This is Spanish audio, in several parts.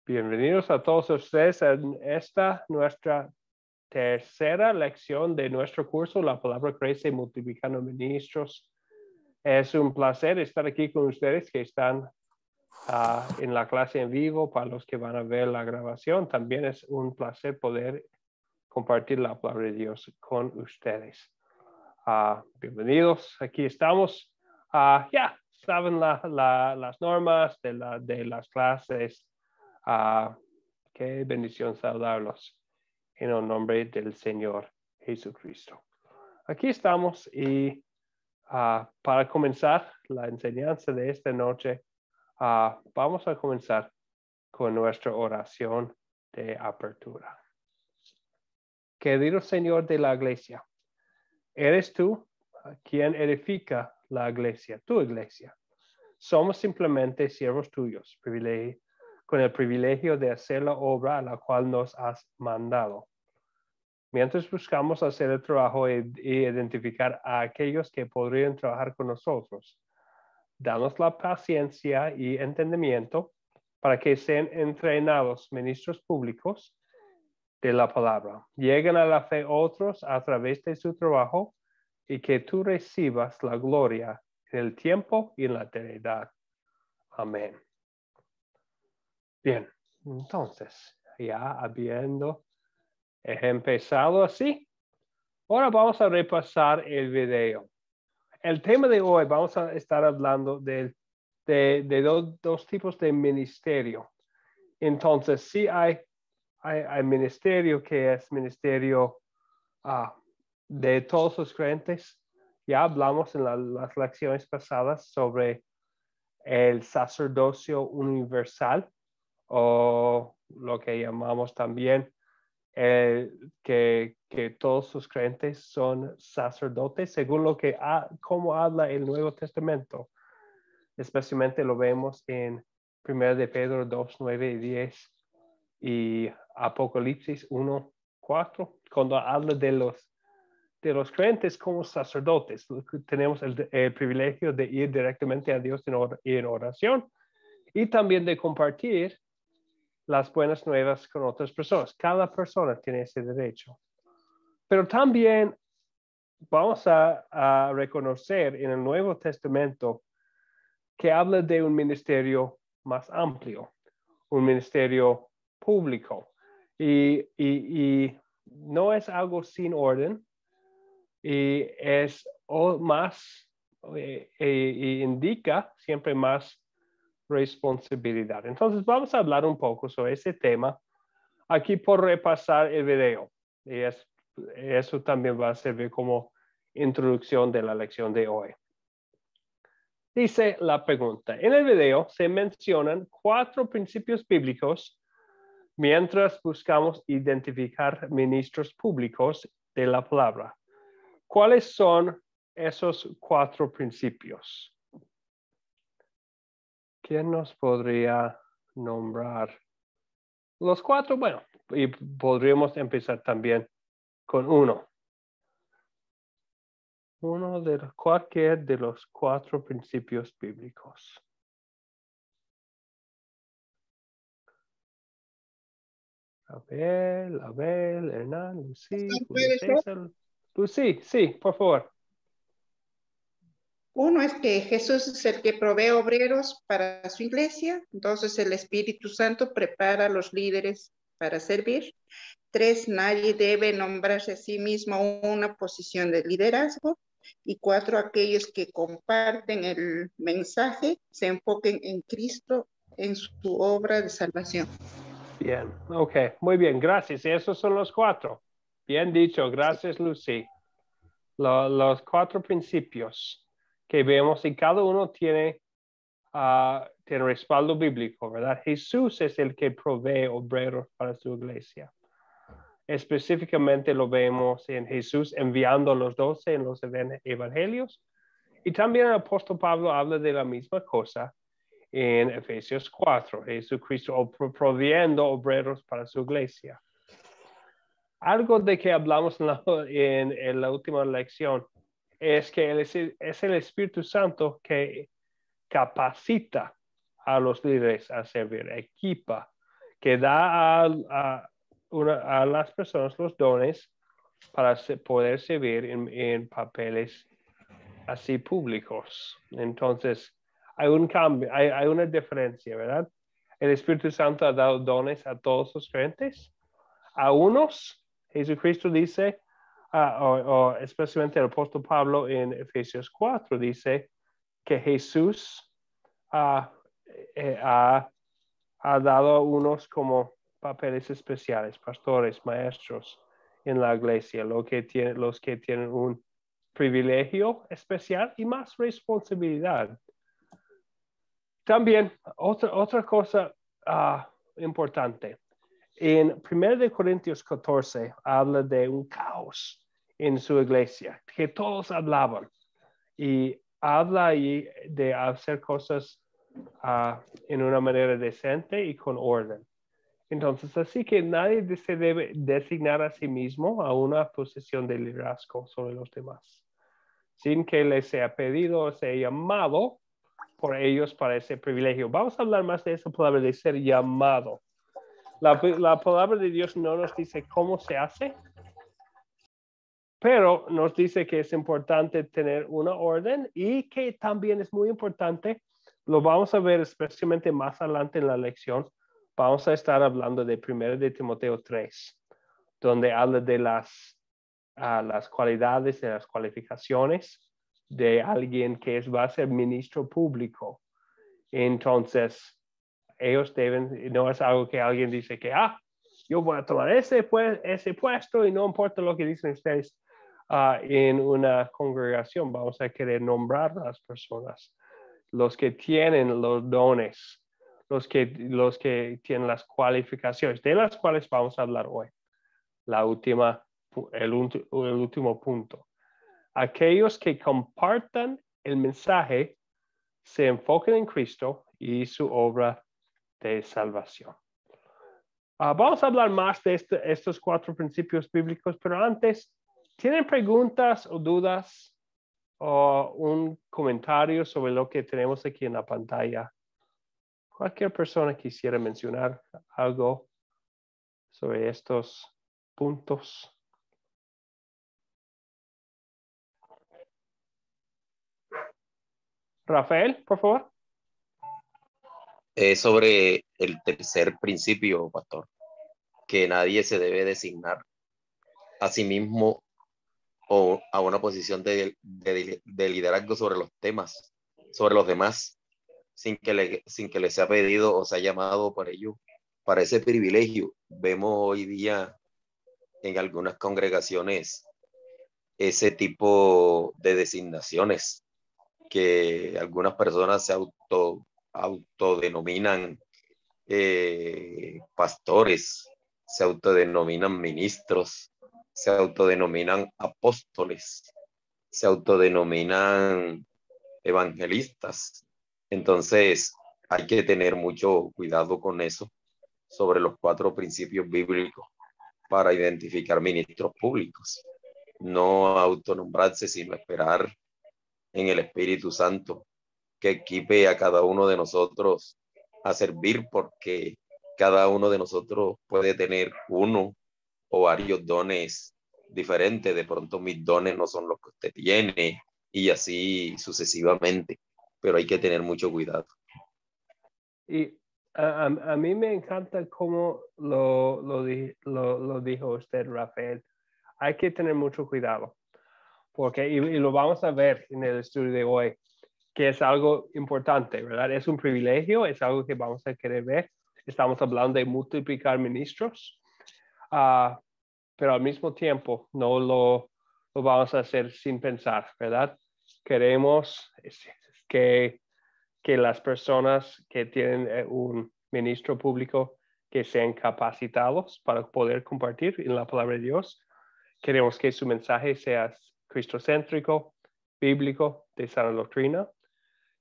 Bienvenidos a todos ustedes en esta nuestra tercera lección de nuestro curso, La Palabra Crece Multiplicando Ministros. Es un placer estar aquí con ustedes que están en la clase en vivo. Para los que van a ver la grabación, también es un placer poder compartir la palabra de Dios con ustedes. Bienvenidos, aquí estamos. Ya saben las normas de las clases. Qué bendición saludarlos en el nombre del Señor Jesucristo. Aquí estamos y para comenzar la enseñanza de esta noche, vamos a comenzar con nuestra oración de apertura. Querido Señor de la iglesia, eres tú quien edifica la iglesia, tu iglesia. Somos simplemente siervos tuyos, con el privilegio de hacer la obra a la cual nos has mandado. Mientras buscamos hacer el trabajo e identificar a aquellos que podrían trabajar con nosotros, danos la paciencia y entendimiento para que sean entrenados ministros públicos de la palabra. Lleguen a la fe otros a través de su trabajo y que tú recibas la gloria en el tiempo y en la eternidad. Amén. Bien, entonces, ya habiendo empezado así, ahora vamos a repasar el video. El tema de hoy vamos a estar hablando de dos tipos de ministerio. Entonces, sí hay ministerio que es ministerio de todos los creyentes. Ya hablamos en las lecciones pasadas sobre el sacerdocio universal, o lo que llamamos también que todos los creyentes son sacerdotes, según cómo habla el Nuevo Testamento. Especialmente lo vemos en 1 de Pedro 2, 9 y 10 y Apocalipsis 1, 4, cuando habla de los creyentes como sacerdotes. Tenemos el privilegio de ir directamente a Dios en oración y también de compartir las buenas nuevas con otras personas. Cada persona tiene ese derecho. Pero también vamos a reconocer en el Nuevo Testamento que habla de un ministerio más amplio, un ministerio público. Y no es algo sin orden, y es más, indica siempre más responsabilidad. Entonces vamos a hablar un poco sobre ese tema aquí por repasar el video. Y eso también va a servir como introducción de la lección de hoy. Dice la pregunta. En el video se mencionan 4 principios bíblicos mientras buscamos identificar ministros públicos de la palabra. ¿Cuáles son esos 4 principios? ¿Quién nos podría nombrar los 4? Bueno, y podríamos empezar también con uno. Cualquier de los 4 principios bíblicos. Abel, Hernán, Lucy, Julio César. Lucy, sí, por favor. Uno es que Jesús es el que provee obreros para su iglesia, entonces el Espíritu Santo prepara a los líderes para servir. 3, nadie debe nombrarse a sí mismo una posición de liderazgo. Y 4, aquellos que comparten el mensaje se enfoquen en Cristo, en su obra de salvación. Bien, ok, muy bien, gracias. Esos son los 4. Bien dicho, gracias, Lucy. Los 4 principios que vemos y cada uno tiene respaldo bíblico, ¿verdad? Jesús es el que provee obreros para su iglesia. Específicamente lo vemos en Jesús enviando a los 12 en los evangelios. Y también el apóstol Pablo habla de la misma cosa en Efesios 4. Jesucristo proviendo obreros para su iglesia. Algo de que hablamos en la última lección es que es el Espíritu Santo que capacita a los líderes a servir, equipa, que da a las personas los dones para poder servir en papeles así públicos. Entonces, hay un cambio, hay una diferencia, ¿verdad? El Espíritu Santo ha dado dones a todos los creyentes. A unos, Jesucristo dice, o especialmente el apóstol Pablo en Efesios 4, dice que Jesús ha dado a unos como papeles especiales, pastores, maestros en la iglesia, los que tienen un privilegio especial y más responsabilidad. También otra cosa importante. En 1 Corintios 14 habla de un caos en su iglesia, que todos hablaban. Y habla ahí de hacer cosas en una manera decente y con orden. Entonces, así que nadie se debe designar a sí mismo a una posición de liderazgo sobre los demás, sin que les sea pedido o sea llamado por ellos para ese privilegio. Vamos a hablar más de esa palabra de ser llamado. La palabra de Dios no nos dice cómo se hace, pero nos dice que es importante tener una orden y que también es muy importante, lo vamos a ver especialmente más adelante en la lección, vamos a estar hablando de 1 de Timoteo 3, donde habla de las cualidades, de las cualificaciones de alguien que va a ser ministro público. Entonces, ellos deben, no es algo que alguien dice que, yo voy a tomar ese puesto y no importa lo que dicen ustedes en una congregación, vamos a querer nombrar a las personas, los que tienen los dones, los que tienen las cualificaciones, de las cuales vamos a hablar hoy. El último punto. Aquellos que compartan el mensaje, se enfoquen en Cristo y su obra de salvación. Vamos a hablar más de estos 4 principios bíblicos, pero antes, ¿tienen preguntas o dudas o un comentario sobre lo que tenemos aquí en la pantalla? Cualquier persona quisiera mencionar algo sobre estos puntos. Rafael, por favor. Sobre el tercer principio, pastor, que nadie se debe designar a sí mismo o a una posición de liderazgo sobre los temas, sobre los demás, sin que le sea pedido o sea llamado por ello, para ese privilegio. Vemos hoy día en algunas congregaciones ese tipo de designaciones, que algunas personas se autodenominan pastores, se autodenominan ministros, se autodenominan apóstoles, se autodenominan evangelistas. Entonces, hay que tener mucho cuidado con eso, sobre los 4 principios bíblicos para identificar ministros públicos. No autonombrarse, sino esperar en el Espíritu Santo que equipe a cada uno de nosotros a servir, porque cada uno de nosotros puede tener uno o varios dones diferentes. De pronto mis dones no son los que usted tiene y así sucesivamente, pero hay que tener mucho cuidado. Y a mí me encanta cómo lo dijo usted, Rafael. Hay que tener mucho cuidado, porque, y lo vamos a ver en el estudio de hoy, que es algo importante, ¿verdad? Es un privilegio, es algo que vamos a querer ver. Estamos hablando de multiplicar ministros, pero al mismo tiempo no lo vamos a hacer sin pensar, ¿verdad? Queremos que las personas que tienen un ministro público que sean capacitados para poder compartir en la palabra de Dios. Queremos que su mensaje sea cristocéntrico, bíblico, de sana doctrina.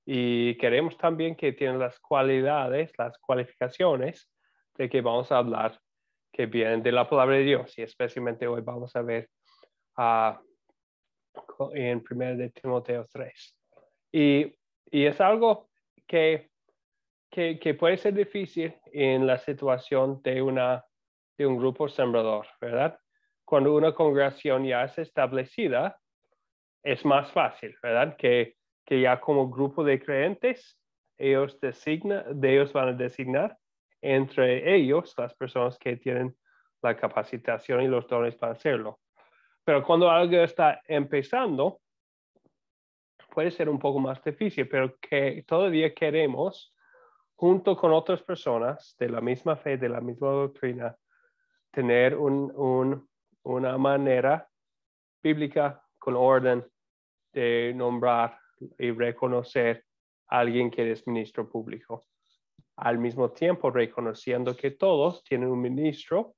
Y queremos también que tengan las cualidades, las cualificaciones de que vamos a hablar que vienen de la palabra de Dios. Y especialmente hoy vamos a ver en 1 de Timoteo 3. Y es algo que que puede ser difícil en la situación de un grupo sembrador, ¿verdad? Cuando una congregación ya es establecida, es más fácil, ¿verdad? Que ya como grupo de creyentes, ellos van a designar entre ellos las personas que tienen la capacitación y los dones para hacerlo. Pero cuando algo está empezando, puede ser un poco más difícil, pero que todavía queremos, junto con otras personas de la misma fe, de la misma doctrina, tener una manera bíblica con orden de nombrar y reconocer a alguien que es ministro público. Al mismo tiempo, reconociendo que todos tienen un ministro,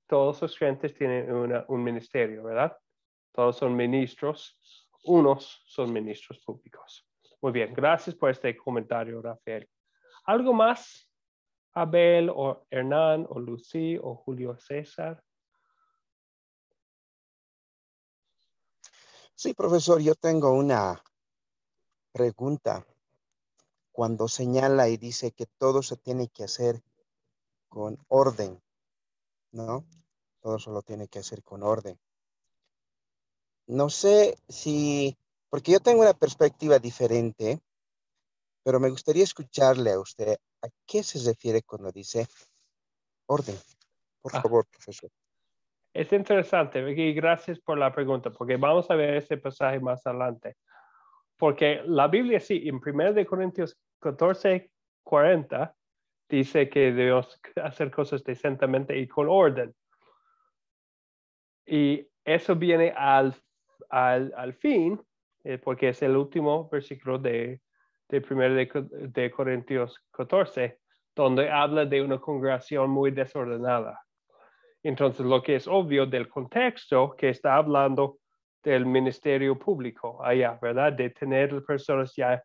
todos los creyentes tienen un ministerio, ¿verdad? Todos son ministros, unos son ministros públicos. Muy bien, gracias por este comentario, Rafael. ¿Algo más? Abel o Hernán o Lucy o Julio César. Sí, profesor, yo tengo una pregunta. Cuando señala y dice que todo se tiene que hacer con orden, ¿no? Todo se lo tiene que hacer con orden. No sé si, porque yo tengo una perspectiva diferente, pero me gustaría escucharle a usted a qué se refiere cuando dice orden. Por favor, profesor. Es interesante y gracias por la pregunta, porque vamos a ver ese pasaje más adelante. Porque la Biblia sí, en 1 Corintios 14:40, dice que debemos hacer cosas decentemente y con orden. Y eso viene al fin, porque es el último versículo de 1 de Corintios 14, donde habla de una congregación muy desordenada. Entonces, lo que es obvio del contexto, que está hablando del ministerio público allá, ¿verdad? De tener personas ya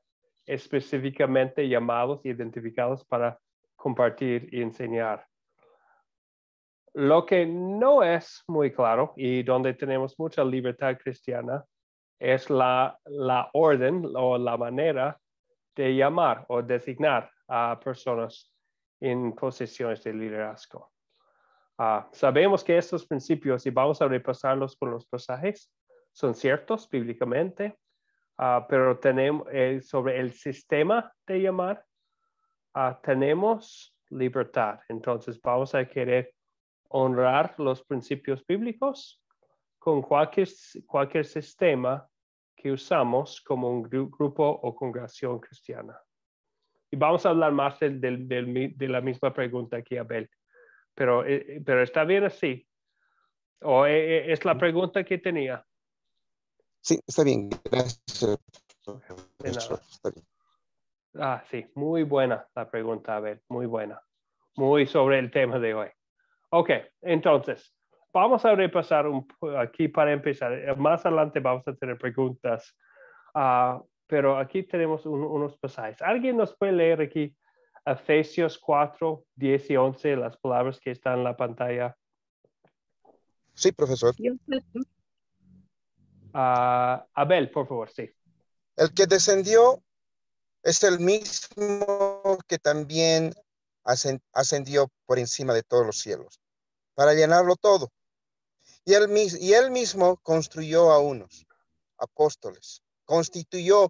específicamente llamados, identificados para compartir y enseñar. Lo que no es muy claro y donde tenemos mucha libertad cristiana es la orden o la manera de llamar o designar a personas en posiciones de liderazgo. Sabemos que estos principios, y vamos a repasarlos con los pasajes, son ciertos bíblicamente, pero tenemos sobre el sistema de llamar, tenemos libertad. Entonces vamos a querer honrar los principios bíblicos con cualquier sistema que usamos como un grupo o congregación cristiana. Y vamos a hablar más de la misma pregunta que Abel. Pero está bien así. ¿O es la pregunta que tenía? Sí, está bien. Gracias. De nada. Está bien. Sí, muy buena la pregunta, Abel. Muy buena. Muy sobre el tema de hoy. Ok, entonces, vamos a repasar aquí para empezar. Más adelante vamos a tener preguntas. Pero aquí tenemos unos pasajes. ¿Alguien nos puede leer aquí Efesios 4, 10 y 11, las palabras que están en la pantalla? Sí, profesor. Abel, por favor, sí. El que descendió es el mismo que también ascendió por encima de todos los cielos, para llenarlo todo. Y él mismo construyó a unos apóstoles, constituyó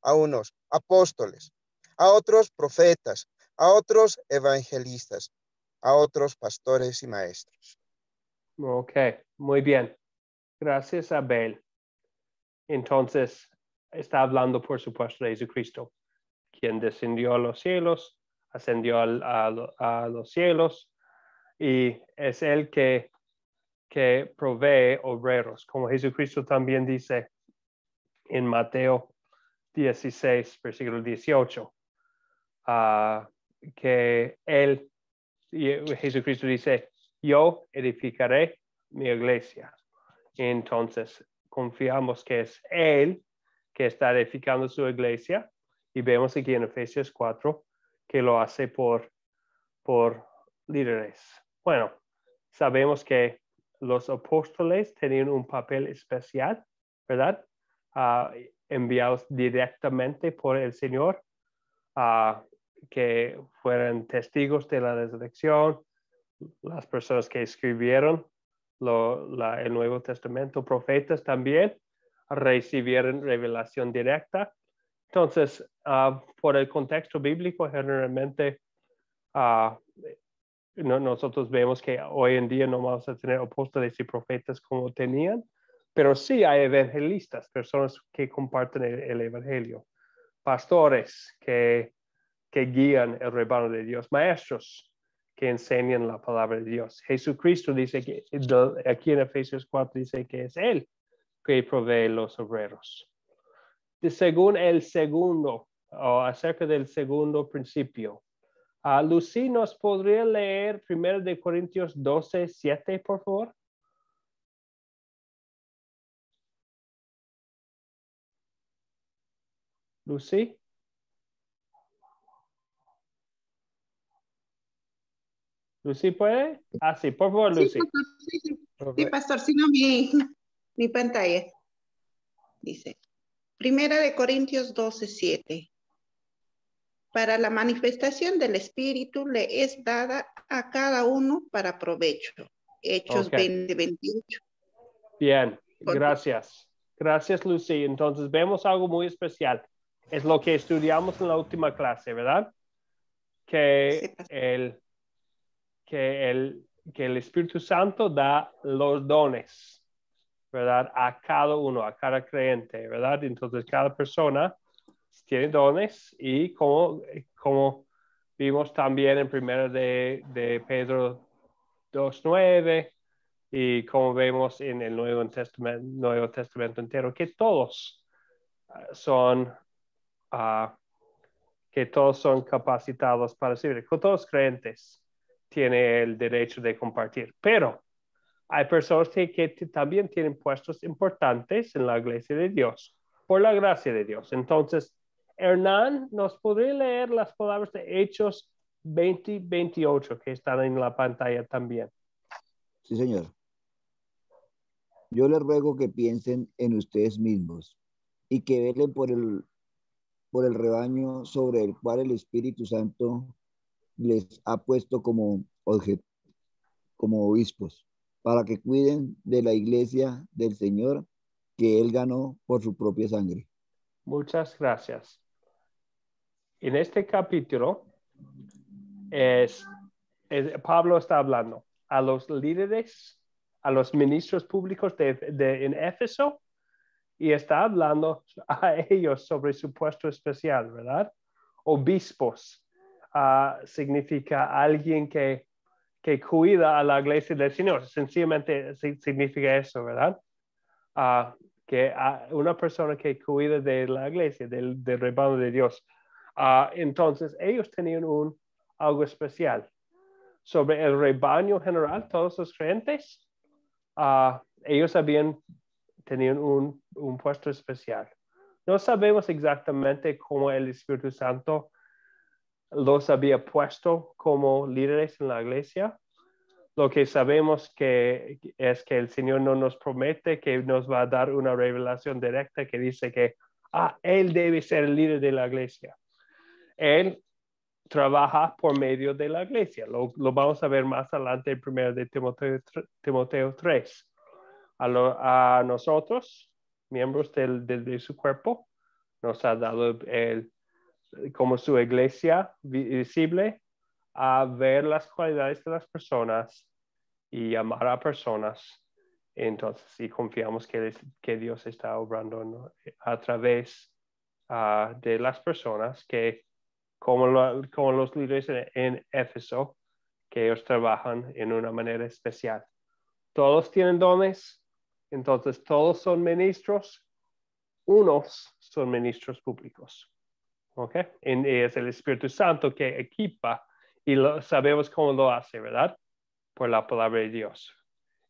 a unos apóstoles, a otros profetas, a otros evangelistas, a otros pastores y maestros. Ok, muy bien. Gracias, Abel. Entonces, está hablando, por supuesto, de Jesucristo, quien descendió a los cielos, ascendió a los cielos, y es Él que provee obreros, como Jesucristo también dice en Mateo 16, versículo 18, que Jesucristo dice, yo edificaré mi iglesia. Entonces, confiamos que es Él que está edificando su iglesia, y vemos aquí en Efesios 4 que lo hace por líderes. Bueno, sabemos que los apóstoles tenían un papel especial, ¿verdad? Enviados directamente por el Señor, que fueran testigos de la resurrección, las personas que escribieron el Nuevo Testamento, profetas también, recibieron revelación directa. Entonces, por el contexto bíblico, generalmente nosotros vemos que hoy en día no vamos a tener apóstoles y profetas como tenían, pero sí hay evangelistas, personas que comparten el evangelio, pastores que guían el rebaño de Dios, maestros que enseñan la palabra de Dios. Jesucristo dice que aquí en Efesios 4 dice que es Él que provee los obreros. Según el segundo, o acerca del segundo principio, Lucy, ¿nos podría leer 1 de Corintios 12, 7, por favor? Lucy. Lucy, ¿puede? Sí, por favor, Lucy. Sí, pastor, sino mi pantalla. Dice, 1 de Corintios 12, 7. Para la manifestación del Espíritu le es dada a cada uno para provecho. Hechos 20, 28. Bien, gracias. Gracias, Lucy. Entonces vemos algo muy especial. Es lo que estudiamos en la última clase, ¿verdad? Que el Espíritu Santo da los dones, ¿verdad? A cada uno, a cada creyente, ¿verdad? Entonces cada persona tiene dones y como vimos también en primera de Pedro 2:9 y como vemos en el Nuevo Testamento entero, que todos son capacitados para servir, que todos creyentes tienen el derecho de compartir, pero hay personas que también tienen puestos importantes en la iglesia de Dios, por la gracia de Dios. Entonces, Hernán, ¿nos podría leer las palabras de Hechos 20, 28 que están en la pantalla también? Sí, señor. Yo les ruego que piensen en ustedes mismos y que velen por el rebaño sobre el cual el Espíritu Santo les ha puesto como obispos, para que cuiden de la iglesia del Señor que Él ganó por su propia sangre. Muchas gracias. En este capítulo, Pablo está hablando a los líderes, a los ministros públicos en Éfeso, y está hablando a ellos sobre su puesto especial, ¿verdad? Obispos significa alguien que cuida a la iglesia del Señor. Sencillamente significa eso, ¿verdad? Que una persona que cuida de la iglesia, del rebaño de Dios. Entonces, ellos tenían algo especial. Sobre el rebaño general, todos los creyentes, ellos tenían un puesto especial. No sabemos exactamente cómo el Espíritu Santo los había puesto como líderes en la iglesia. Lo que sabemos es que el Señor no nos promete que nos va a dar una revelación directa que dice que Él debe ser el líder de la iglesia. Él trabaja por medio de la iglesia. Lo vamos a ver más adelante en 1 de Timoteo 3. A nosotros, miembros de su cuerpo, nos ha dado como su iglesia visible a ver las cualidades de las personas y amar a personas. Entonces, sí confiamos que Dios está obrando a través de las personas que, como los líderes en Éfeso, que ellos trabajan en una manera especial. Todos tienen dones, entonces todos son ministros, unos son ministros públicos. ¿Ok? Es el Espíritu Santo que equipa y sabemos cómo lo hace, ¿verdad? Por la palabra de Dios.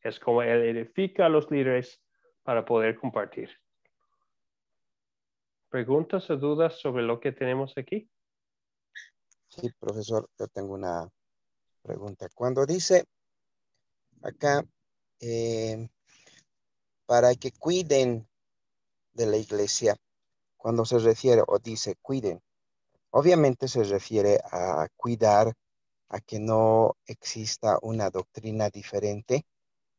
Es como Él edifica a los líderes para poder compartir. ¿Preguntas o dudas sobre lo que tenemos aquí? Sí, profesor, yo tengo una pregunta. Cuando dice acá, para que cuiden de la iglesia, cuando se refiere o dice cuiden, Obviamente se refiere a cuidar a que no exista una doctrina diferente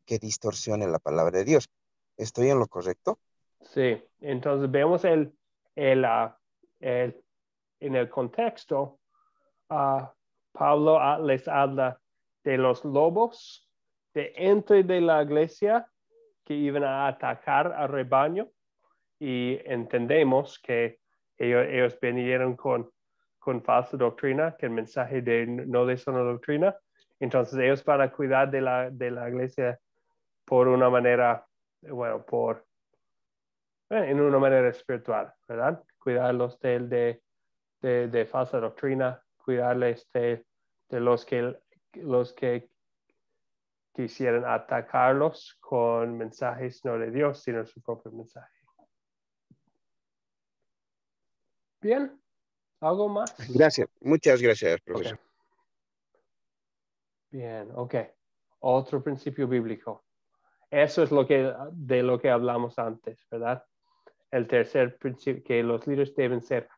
que distorsione la palabra de Dios. ¿Estoy en lo correcto? Sí, entonces vemos el, ah, el- en el contexto, Pablo les habla de los lobos de entre de la iglesia que iban a atacar al rebaño y entendemos que ellos vinieron con falsa doctrina, que el mensaje de no de sana doctrina. Entonces ellos van a cuidar de la iglesia por una manera, bueno, en una manera espiritual, ¿verdad? Cuidarlos de falsa doctrina, cuidarles de los que quisieran atacarlos con mensajes no de Dios, sino su propio mensaje. Bien, ¿algo más? Gracias. Muchas gracias, profesor. Okay. Bien, ok. Otro principio bíblico. Eso es de lo que hablamos antes, ¿verdad? El tercer principio, que los líderes deben ser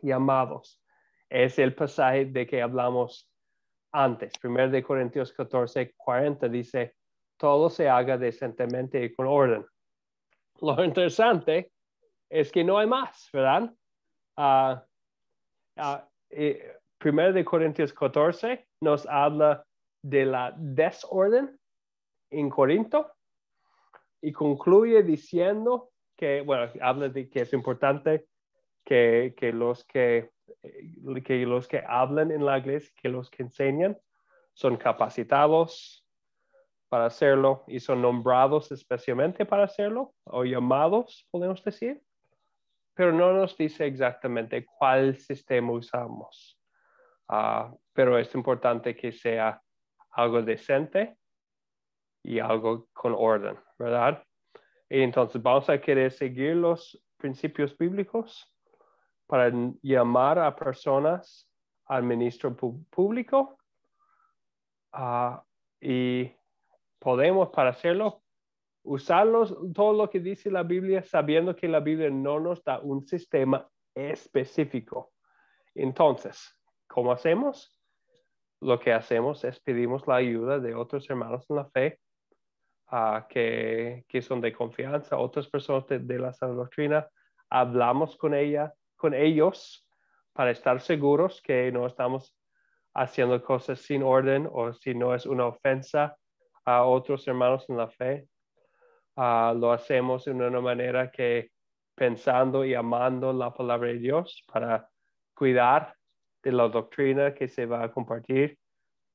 llamados. Es el pasaje de que hablamos antes. 1 Corintios 14:40 dice, todo se haga decentemente y con orden. Lo interesante es que no hay más, ¿verdad? 1 Corintios 14 nos habla de la desorden en Corinto y concluye diciendo que, bueno, habla de que es importante que los que hablan en la iglesia, que los que enseñan, son capacitados para hacerlo y son nombrados especialmente para hacerlo o llamados, podemos decir, pero no nos dice exactamente cuál sistema usamos. Pero es importante que sea algo decente y algo con orden, ¿verdad? Y entonces vamos a querer seguir los principios bíblicos para llamar a personas al ministro público y podemos para hacerlo usarlos todo lo que dice la Biblia sabiendo que la Biblia no nos da un sistema específico. Entonces, ¿cómo hacemos? Lo que hacemos es pedimos la ayuda de otros hermanos en la fe que son de confianza, otras personas de la sana doctrina. Hablamos con ellos para estar seguros que no estamos haciendo cosas sin orden o si no es una ofensa a otros hermanos en la fe. Lo hacemos de una manera que pensando y amando la palabra de Dios para cuidar de la doctrina que se va a compartir,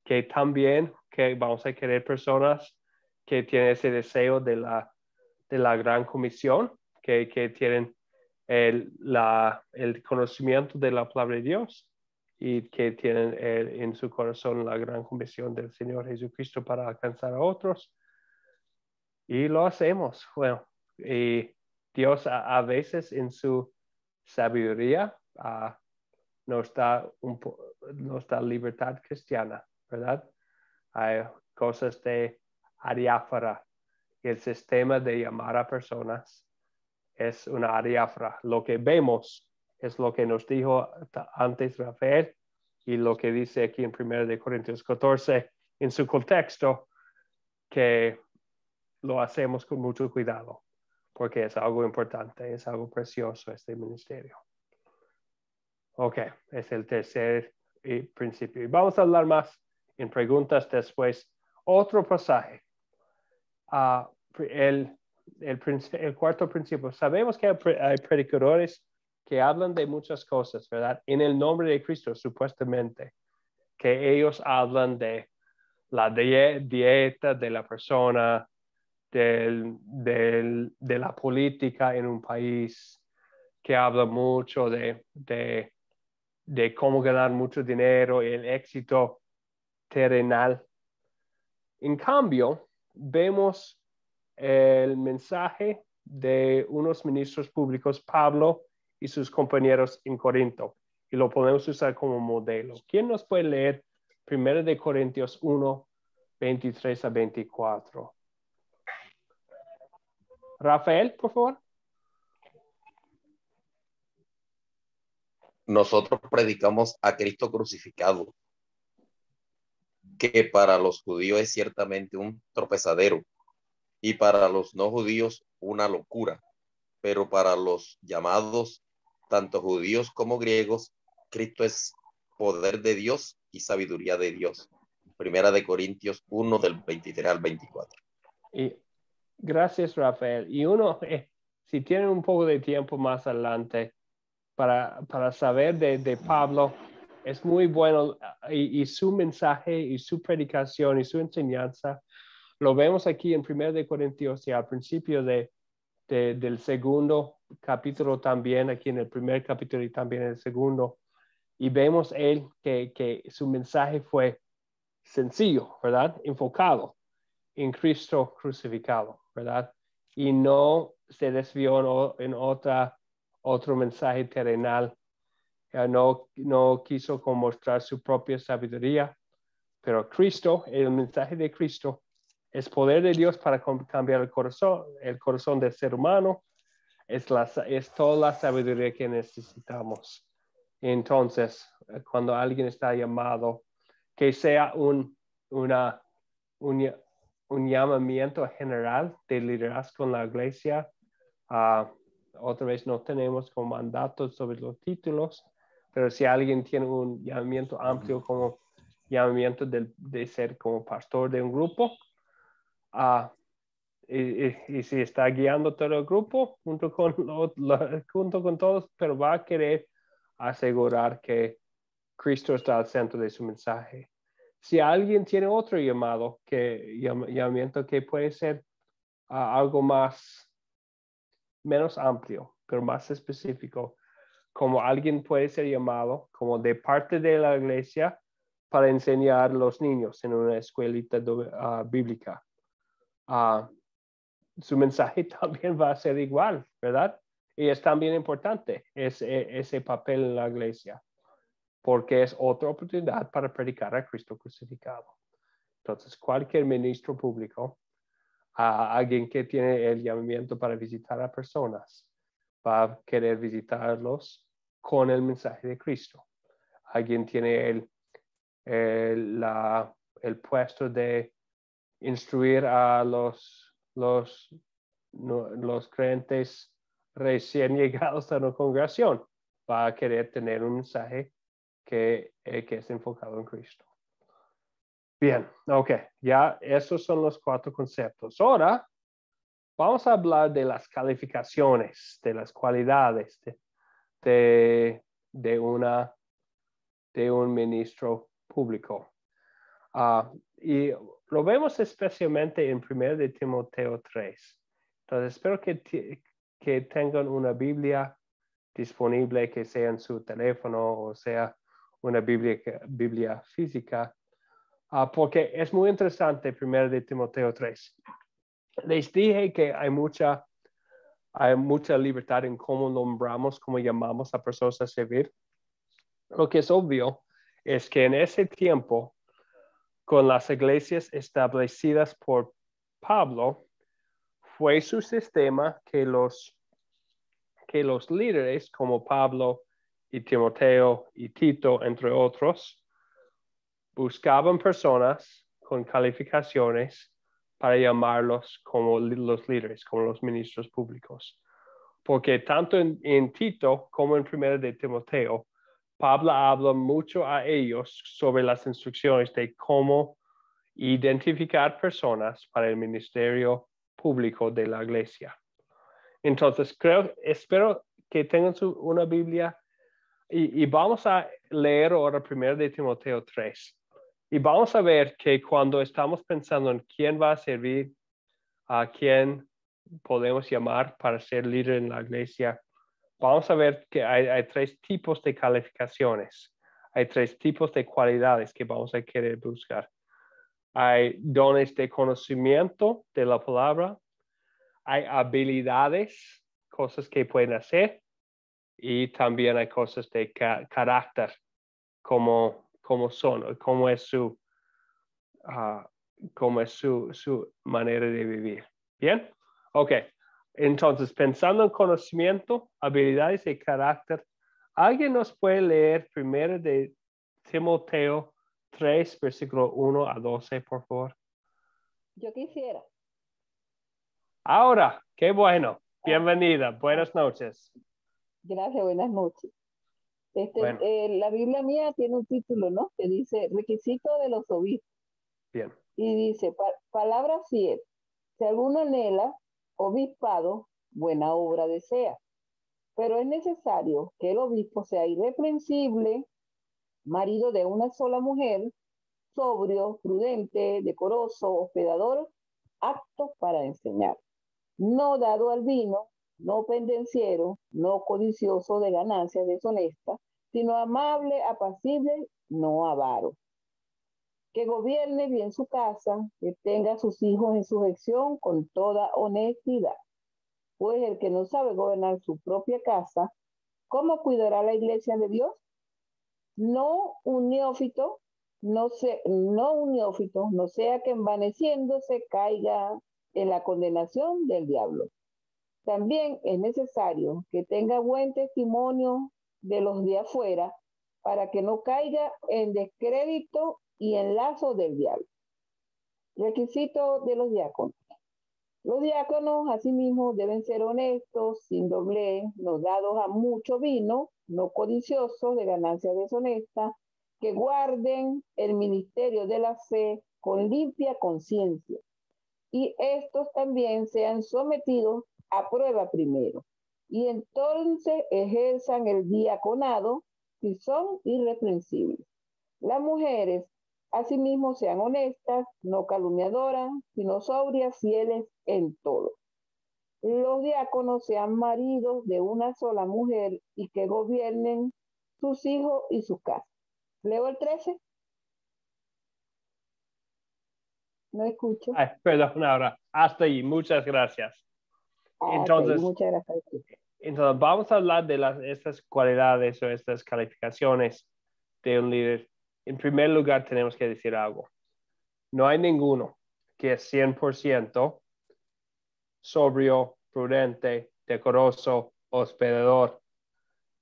que también que vamos a querer personas que tienen ese deseo de la gran comisión, que tienen el conocimiento de la palabra de Dios y que tienen en su corazón la gran comisión del Señor Jesucristo para alcanzar a otros. Y lo hacemos. Bueno, y Dios a veces en su sabiduría nos da libertad cristiana, ¿verdad? Hay cosas de diáfara. El sistema de llamar a personas es una diáfara. Lo que vemos es lo que nos dijo antes Rafael y lo que dice aquí en 1 Corintios 14 en su contexto, que lo hacemos con mucho cuidado, porque es algo importante, es algo precioso este ministerio. Ok, es el tercer principio. Y vamos a hablar más en preguntas después. Otro pasaje. El cuarto principio. Sabemos que hay predicadores que hablan de muchas cosas, ¿verdad? En el nombre de Cristo, supuestamente, que ellos hablan de la dieta de la persona, de la política en un país, que habla mucho de cómo ganar mucho dinero y el éxito terrenal. En cambio, vemos el mensaje de unos ministros públicos, Pablo y sus compañeros en Corinto, y lo podemos usar como modelo. ¿Quién nos puede leer 1 Corintios 1, 23 a 24? Rafael, por favor. nosotros predicamos a Cristo crucificado, que para los judíos es ciertamente un tropezadero y para los no judíos una locura, pero para los llamados, tanto judíos como griegos, Cristo es poder de Dios y sabiduría de Dios. Primera de Corintios 1 del 23 al 24. Y gracias, Rafael. Y uno, si tienen un poco de tiempo más adelante para saber de Pablo, es muy bueno y su mensaje y su predicación y su enseñanza lo vemos aquí en 1 de Corintios y al principio del segundo capítulo también, aquí en el primer capítulo y también en el segundo. Y vemos él que su mensaje fue sencillo, ¿verdad? Enfocado en Cristo crucificado, ¿verdad? Y no se desvió en otro mensaje terrenal. No quiso mostrar su propia sabiduría, pero Cristo, el mensaje de Cristo, es poder de Dios para cambiar el corazón del ser humano. Es toda la sabiduría que necesitamos. Entonces, cuando alguien está llamado, que sea un llamamiento general de liderazgo en la iglesia. Otra vez no tenemos como mandatos sobre los títulos, pero si alguien tiene un llamamiento amplio como llamamiento de ser como pastor de un grupo, y si está guiando todo el grupo junto con todos, pero va a querer asegurar que Cristo está al centro de su mensaje. Si alguien tiene otro llamamiento que puede ser algo menos amplio, pero más específico, como alguien puede ser llamado como de parte de la iglesia para enseñar a los niños en una escuelita bíblica. Su mensaje también va a ser igual, ¿verdad? Y es también importante ese papel en la iglesia, porque es otra oportunidad para predicar a Cristo crucificado. Entonces, cualquier ministro público, alguien que tiene el llamamiento para visitar a personas, va a querer visitarlos con el mensaje de Cristo. Alguien tiene el puesto de instruir a los creyentes recién llegados a la congregación. Va a querer tener un mensaje que es enfocado en Cristo. Bien, ok, ya esos son los 4 conceptos. Ahora vamos a hablar de las calificaciones, de las cualidades de un ministro público. Y lo vemos especialmente en 1 de Timoteo 3. Entonces, espero que tengan una Biblia disponible, que sea en su teléfono o sea una Biblia física, porque es muy interesante 1 de Timoteo 3. Les dije que hay mucha libertad en cómo nombramos, cómo llamamos a personas a servir. Lo que es obvio es que en ese tiempo, con las iglesias establecidas por Pablo, fue su sistema que los líderes como Pablo y Timoteo y Tito, entre otros, buscaban personas con calificaciones para llamarlos como los líderes, como los ministros públicos. Porque tanto en Tito como en 1 de Timoteo, Pablo habla mucho a ellos sobre las instrucciones de cómo identificar personas para el ministerio público de la iglesia. Entonces, espero que tengan una Biblia y vamos a leer ahora 1 de Timoteo 3. Y vamos a ver que cuando estamos pensando en quién va a servir, a quién podemos llamar para ser líder en la iglesia, vamos a ver que hay 3 tipos de calificaciones. Hay 3 tipos de cualidades que vamos a querer buscar. Hay dones de conocimiento de la palabra, hay habilidades, cosas que pueden hacer, y también hay cosas de carácter, como son, cómo es su manera de vivir. ¿Bien? Ok. Entonces, pensando en conocimiento, habilidades y carácter, ¿Alguien nos puede leer primero de Timoteo 3, versículo 1 a 12, por favor? Yo quisiera. Ahora, qué bueno. Bienvenida. Buenas noches. Gracias, buenas noches. Bueno. La Biblia mía tiene un título, ¿no? Que dice requisito de los obispos. Bien. Y dice, palabra 7. Si alguno anhela obispado, buena obra desea. Pero es necesario que el obispo sea irreprensible, marido de una sola mujer, sobrio, prudente, decoroso, hospedador, apto para enseñar. No dado al vino, no pendenciero, no codicioso de ganancias deshonestas, sino amable, apacible, no avaro. Que gobierne bien su casa, que tenga a sus hijos en sujeción con toda honestidad. Pues el que no sabe gobernar su propia casa, ¿cómo cuidará la iglesia de Dios? No un neófito, no sea que envaneciéndose caiga en la condenación del diablo. También es necesario que tenga buen testimonio de los de afuera para que no caiga en descrédito y en lazo del diablo. Requisito de los diáconos. Los diáconos, asimismo, deben ser honestos, sin doblez, no dados a mucho vino, no codiciosos de ganancias deshonestas, que guarden el ministerio de la fe con limpia conciencia. Y estos también sean sometidos a prueba primero. Y entonces ejerzan el diaconado si son irreprensibles. Las mujeres, asimismo, sean honestas, no calumniadoras, sino sobrias, fieles en todo. Los diáconos sean maridos de una sola mujer y que gobiernen sus hijos y sus casas. ¿Leo el 13? No escucho. Ay, perdón, ahora. Hasta ahí. Muchas gracias. Entonces, muchas gracias. Entonces, vamos a hablar de estas cualidades o estas calificaciones de un líder. En primer lugar, tenemos que decir algo. No hay ninguno que es 100% sobrio, prudente, decoroso, hospedador.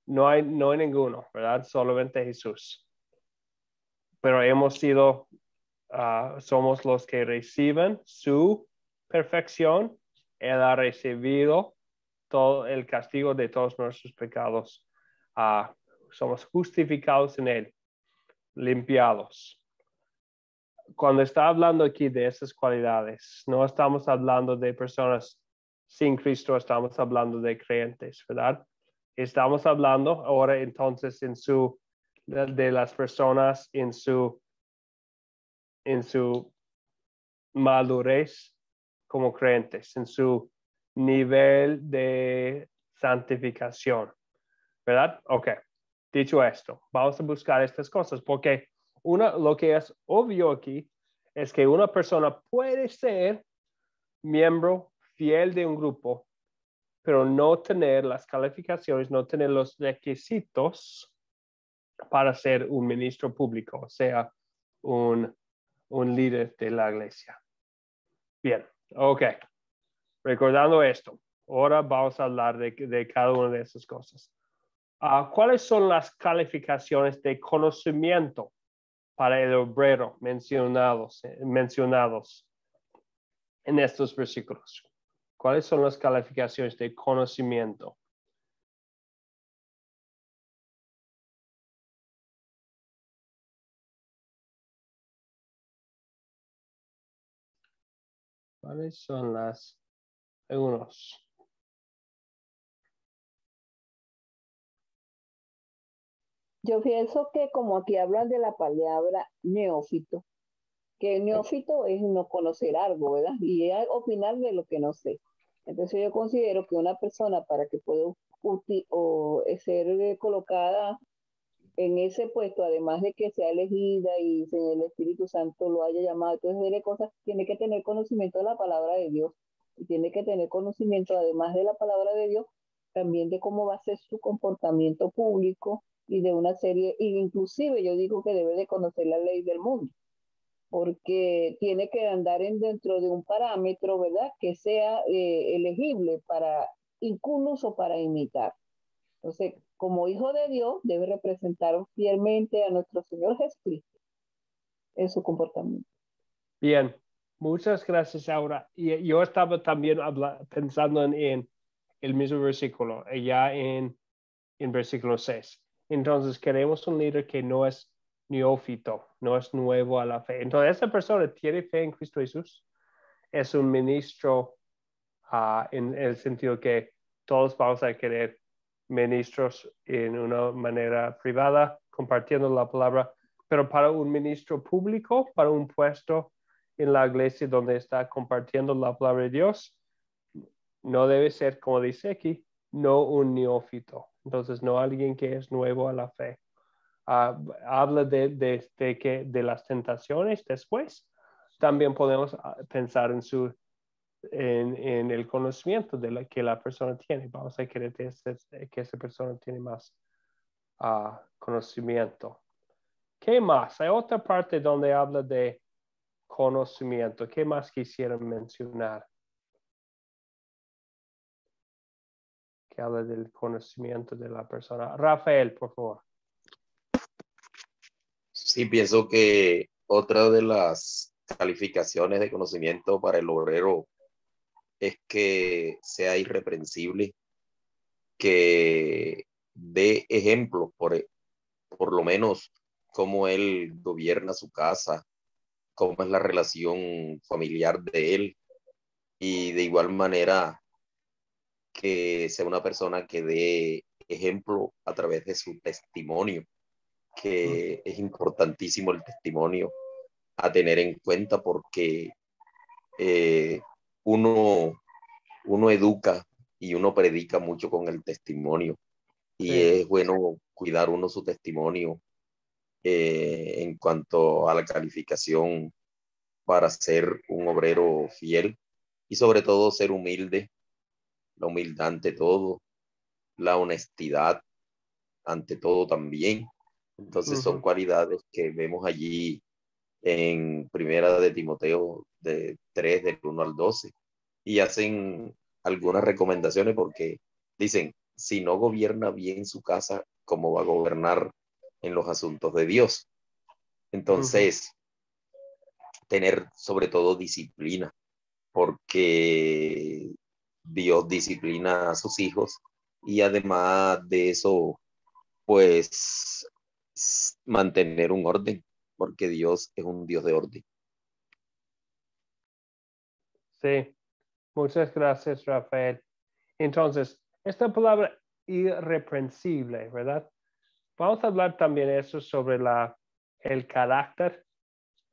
No hay ninguno, ¿verdad? Solamente Jesús. Pero hemos sido, somos los que reciben su perfección. Él ha recibido todo el castigo de todos nuestros pecados. Somos justificados en él, limpiados. Cuando está hablando aquí de esas cualidades, no estamos hablando de personas sin Cristo, estamos hablando de creyentes, ¿verdad? Estamos hablando ahora entonces de las personas en su madurez como creyentes, en su nivel de santificación, ¿verdad? Ok, dicho esto, vamos a buscar estas cosas porque lo que es obvio aquí es que una persona puede ser miembro fiel de un grupo, pero no tener las calificaciones, no tener los requisitos para ser un ministro público, o sea, un líder de la iglesia. Bien, ok. Recordando esto, ahora vamos a hablar de cada una de esas cosas. ¿Cuáles son las calificaciones de conocimiento para el obrero mencionados en estos versículos? ¿Cuáles son las calificaciones de conocimiento? ¿Cuáles son algunos? Yo pienso que como aquí hablan de la palabra neófito, que el neófito es no conocer algo, ¿verdad? Y es opinar de lo que no sé. Entonces yo considero que una persona para que pueda ser colocada en ese puesto, además de que sea elegida y el Espíritu Santo lo haya llamado, entonces de cosas, tiene que tener conocimiento de la palabra de Dios y tiene que tener conocimiento, además de la palabra de Dios, también de cómo va a ser su comportamiento público y de una serie, e inclusive yo digo que debe de conocer la ley del mundo, porque tiene que andar dentro de un parámetro, ¿verdad?, que sea elegible para, incluso para imitar. Entonces, como hijo de Dios, debe representar fielmente a nuestro Señor Jesucristo en su comportamiento. Bien, muchas gracias, Aura. Y yo estaba también pensando en el mismo versículo, ya en versículo 6. Entonces, queremos un líder que no es neófito, no es nuevo a la fe. Entonces, esa persona tiene fe en Cristo Jesús, es un ministro en el sentido que todos vamos a querer ministros en una manera privada, compartiendo la palabra, pero para un ministro público, para un puesto en la iglesia donde está compartiendo la palabra de Dios, no debe ser, como dice aquí, no un neófito. Entonces, no alguien que es nuevo a la fe. Habla de las tentaciones después. También podemos pensar en el conocimiento que la persona tiene. Vamos a querer que esa persona tiene más conocimiento. ¿Qué más? Hay otra parte donde habla de conocimiento. ¿Qué más quisieran mencionar? Que habla del conocimiento de la persona. Rafael, por favor. Sí, pienso que otra de las calificaciones de conocimiento para el obrero es que sea irreprensible, que dé ejemplo, por lo menos cómo él gobierna su casa, cómo es la relación familiar de él, y de igual manera que sea una persona que dé ejemplo a través de su testimonio, que es importantísimo el testimonio a tener en cuenta porque eh, uno, uno educa y uno predica mucho con el testimonio y Sí. es bueno cuidar uno su testimonio en cuanto a la calificación para ser un obrero fiel y sobre todo ser humilde, la humildad ante todo, la honestidad ante todo también. Entonces son cualidades que vemos allí en Primera de Timoteo de 3 del 1 al 12 y hacen algunas recomendaciones porque dicen, si no gobierna bien su casa, ¿cómo va a gobernar en los asuntos de Dios? Entonces, tener sobre todo disciplina, porque Dios disciplina a sus hijos y además de eso, pues mantener un orden, porque Dios es un Dios de orden. Sí, muchas gracias, Rafael. Entonces, esta palabra irreprensible, ¿verdad? Vamos a hablar también eso sobre el carácter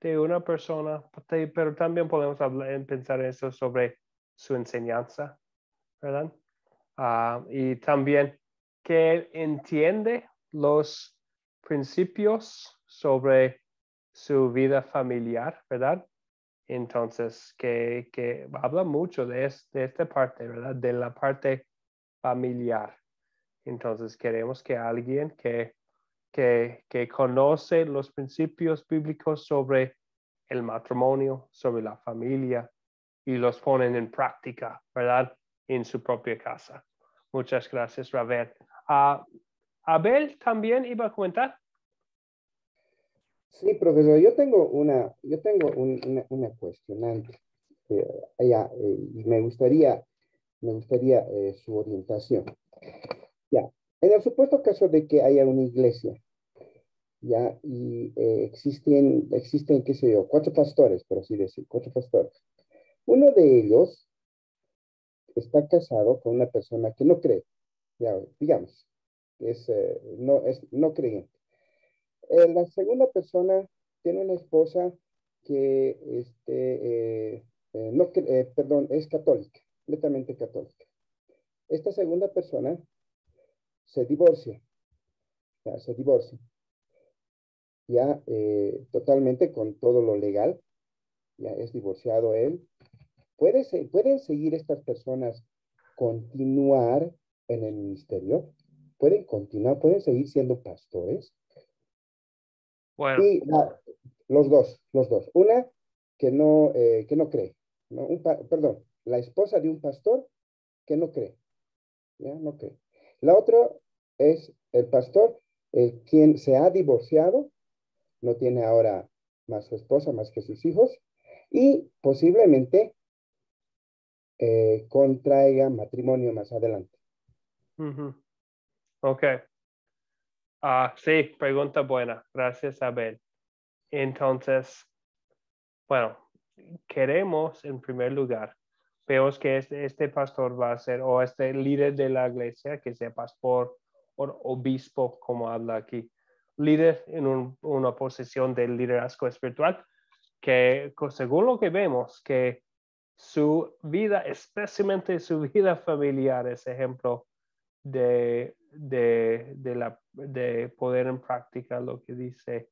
de una persona, pero también podemos pensar eso sobre su enseñanza, ¿verdad? Y también que entiende los principios sobre su vida familiar, ¿verdad? Entonces, que habla mucho de esta parte, ¿verdad? De la parte familiar. Entonces, queremos que alguien que conoce los principios bíblicos sobre el matrimonio, sobre la familia, y los ponen en práctica, ¿verdad? En su propia casa. Muchas gracias, Ravel. Abel también iba a comentar. Sí, profesor, yo tengo una cuestionante y me gustaría su orientación. Ya, en el supuesto caso de que haya una iglesia, ya, y existen, qué sé yo, 4 pastores, por así decir, 4 pastores. Uno de ellos está casado con una persona que no cree, ya, digamos, no creyente. La segunda persona tiene una esposa que es católica, completamente católica. Esta segunda persona se divorcia, ya totalmente con todo lo legal, ya es divorciado él. ¿Pueden seguir estas personas continuar en el ministerio? ¿Pueden continuar? ¿Pueden seguir siendo pastores? Bueno. Y los dos. Una que no cree, ¿no? Perdón, la esposa de un pastor que no cree, ¿ya? No cree. La otra es el pastor quien se ha divorciado, no tiene ahora más su esposa, más que sus hijos, y posiblemente contraiga matrimonio más adelante. Ok. Sí, pregunta buena. Gracias, Abel. Entonces, bueno, queremos en primer lugar, vemos que este pastor va a ser, o este líder de la iglesia, que sea pastor o obispo, como habla aquí, líder en una posición de liderazgo espiritual, que según lo que vemos, que su vida, especialmente su vida familiar, es ejemplo de poder en práctica lo que dice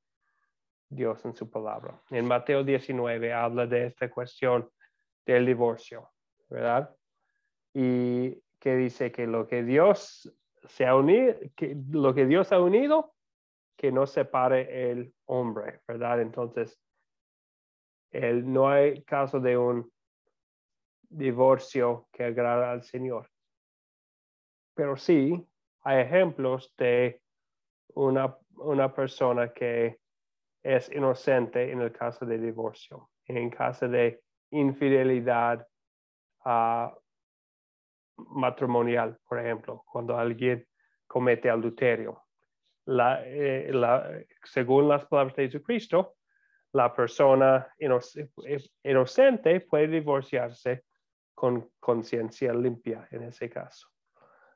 Dios en su palabra. En Mateo 19 habla de esta cuestión del divorcio, ¿verdad? Y que dice que lo que Dios ha unido, que no separe el hombre, ¿verdad? Entonces, no hay caso de un divorcio que agrada al Señor. Pero sí hay ejemplos de una persona que es inocente en el caso de divorcio, en caso de infidelidad matrimonial, por ejemplo, cuando alguien comete adulterio. Según las palabras de Jesucristo, la persona inocente puede divorciarse con conciencia limpia en ese caso.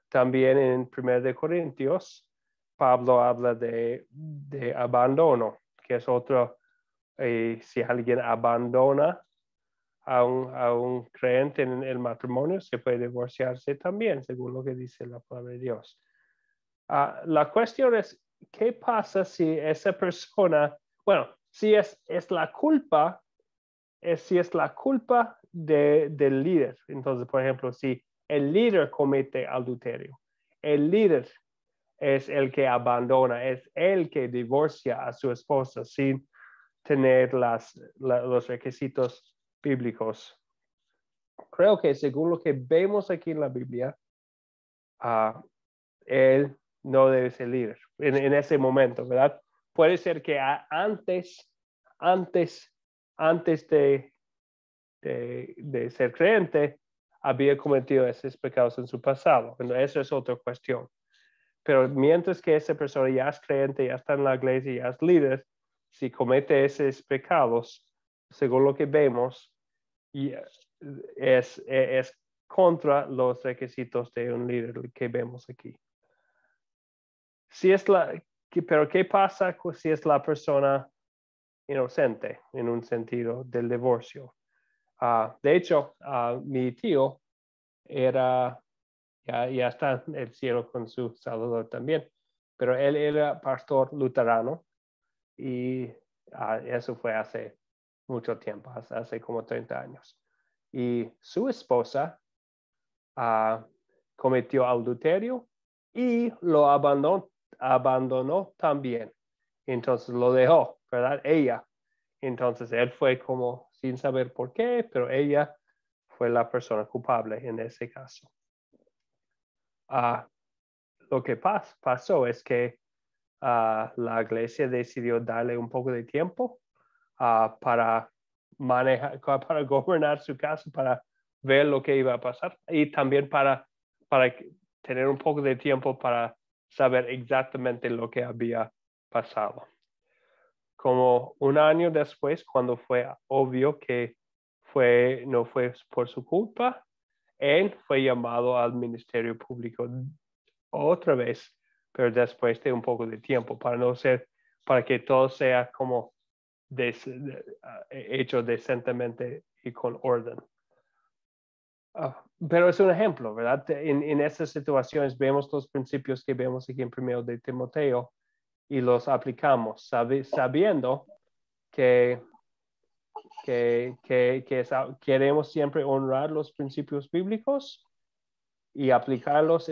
También en 1 Corintios, Pablo habla de abandono, que es otro, si alguien abandona a un creyente en el matrimonio, se puede divorciarse también, según lo que dice la palabra de Dios. La cuestión es, ¿qué pasa si esa persona, bueno, si es la culpa, si es la culpa del líder? Entonces, por ejemplo, si el líder comete adulterio, el líder es el que abandona, es el que divorcia a su esposa sin tener los requisitos bíblicos. Creo que según lo que vemos aquí en la Biblia, él no debe ser líder en ese momento, ¿verdad? Puede ser que antes de ser creyente, había cometido esos pecados en su pasado. Bueno, eso es otra cuestión. Pero mientras que esa persona ya es creyente, ya está en la iglesia, ya es líder, si comete esos pecados, según lo que vemos, es contra los requisitos de un líder que vemos aquí. Pero ¿qué pasa si es la persona inocente en un sentido del divorcio? De hecho, mi tío ya está en el cielo con su Salvador también, pero él era pastor luterano y eso fue hace mucho tiempo, hace como 30 años. Y su esposa cometió adulterio y lo abandonó también. Entonces lo dejó, ¿verdad? Ella. Entonces él fue como sin saber por qué, pero ella fue la persona culpable en ese caso. Lo que pasó es que la iglesia decidió darle un poco de tiempo para para gobernar su caso, para ver lo que iba a pasar y también para tener un poco de tiempo para saber exactamente lo que había pasado. Como un año después, cuando fue obvio que no fue por su culpa, él fue llamado al ministerio público otra vez, pero después de un poco de tiempo, para que todo sea como hecho decentemente y con orden. Pero es un ejemplo, ¿verdad? En estas situaciones vemos los principios que vemos aquí en 1 de Timoteo y los aplicamos sabiendo que queremos siempre honrar los principios bíblicos y aplicarlos